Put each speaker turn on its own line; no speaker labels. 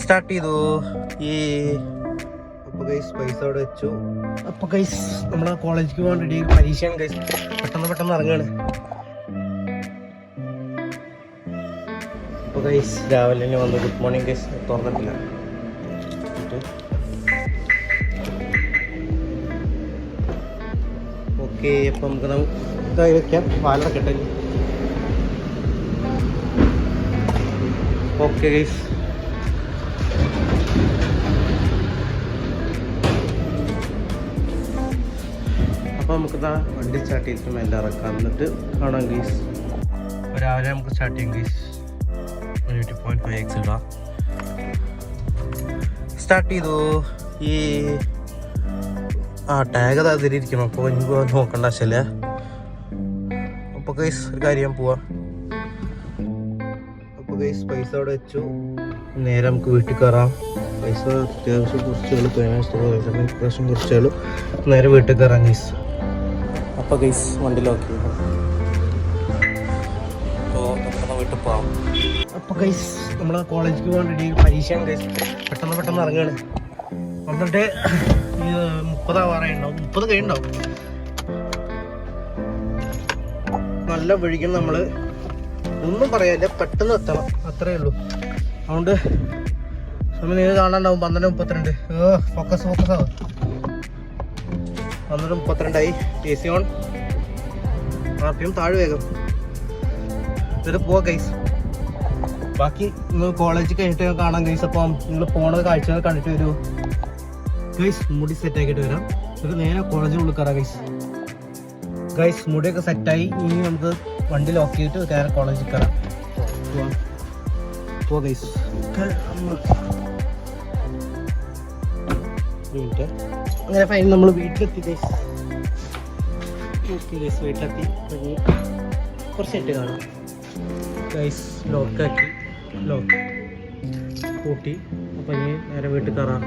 Start ചെയ്തു. ഈ അപ്പോൾ ഗൈസ് പൈസ അവിടെ വെച്ചു. അപ്പോൾ ഗൈസ് നമ്മളെ കോളേജിലേക്ക് പോകാൻ റെഡി. പരീക്ഷയാണ് ഗൈസ്. പെട്ടെന്ന് ഇറങ്ങുകയാണ്. അപ്പോൾ ഗൈസ് രാവിലെ തന്നെ വന്നു. Good morning guys. തുറന്നിട്ടില്ല. ഓക്കെ, അപ്പം നമുക്ക് കൈ വയ്ക്കാം. പാലടക്കട്ടെ. ഓക്കെ ഗൈസ്, അപ്പോൾ നമുക്കിതാ വണ്ടി സ്റ്റാർട്ട് ചെയ്തിട്ട് മെല്ലെ ഇറക്കാം. എന്നിട്ട് കാണാം ഗൈസ്. അപ്പോൾ രാവിലെ നമുക്ക് സ്റ്റാർട്ട് ചെയ്യാം ഗൈസ്. 180.5x ഇടാം. സ്റ്റാർട്ട് ചെയ്തു. ഈ ടാഗ് അതിരിക്കണം. അപ്പോൾ എനിക്ക് നോക്കണ്ട ആവശ്യമില്ല. അപ്പോൾ ഗൈസ് ഒരു കാര്യം പോവാം. അപ്പോൾ ഗൈസ് പൈസ അവിടെ വെച്ചു. നേരെ നമുക്ക് വീട്ടിൽ കയറാം. പൈസ അത്യാവശ്യം കുറച്ചുകൾ അത്യാവശ്യം കുറച്ചുകൾ നേരെ വീട്ടിൽ കയറാം ഗൈസ്. അപ്പോൾ ഗൈസ് വണ്ടി ലോക്ക് ചെയ്തു. അപ്പോൾ നമുക്ക് വീട്ടിൽ പോകാം. അപ്പോൾ ഗൈസ് നമ്മൾ കോളേജിലേക്ക് പോകാൻ റെഡി. പരീക്ഷയാണ് ഗൈസ്. പെട്ടെന്ന് ഇറങ്ങുകയാണ്. എന്നിട്ട് 30 ആവാറായിട്ടുണ്ടാവും. 30 കഴിയുണ്ടാവും. നല്ല വഴിക്കണം. നമ്മൾ ഒന്നും പറയാനില്ല, പെട്ടെന്ന് എത്തണം, അത്രയേ ഉള്ളൂ. അതുകൊണ്ട് സമയം നിങ്ങൾ കാണാണ്ടാവും. 12:32. ഫോക്കസ് ആവും. 12:32 AC ഓൺ. RPM താഴെ വേഗം. എന്നിട്ട് പോവാ ഗൈസ്. ബാക്കി നിങ്ങൾ കോളേജിൽ കഴിഞ്ഞിട്ട് കാണാം ഗൈസ്. അപ്പം നിങ്ങൾ പോണ കാഴ്ചകൾ കണ്ടിട്ട് വരുമോ ഗൈസ്. മുടി സെറ്റ് ആക്കിയിട്ട് വരാം. എന്നിട്ട് നേരെ കോളേജിനുള്ളിൽ കയറാം ഗൈസ്. മുടിയൊക്കെ സെറ്റായി. ഇനി നമുക്ക് വണ്ടി ലോക്ക് ചെയ്തിട്ട് കയറി കോളേജിൽ കയറാം. പോ ഗൈസ്. അങ്ങനെ ഫൈൻ നമ്മൾ വീട്ടിലെത്തി ഗൈസ്. ഓക്കെ ഗൈസ്, വീട്ടിലെത്തി. കുറച്ച് സെറ്റ് കാണാം ഗൈസ്. ലോക്ക് പൂട്ടി. അപ്പം ഇനി നേരെ വീട്ടിൽ കയറാം.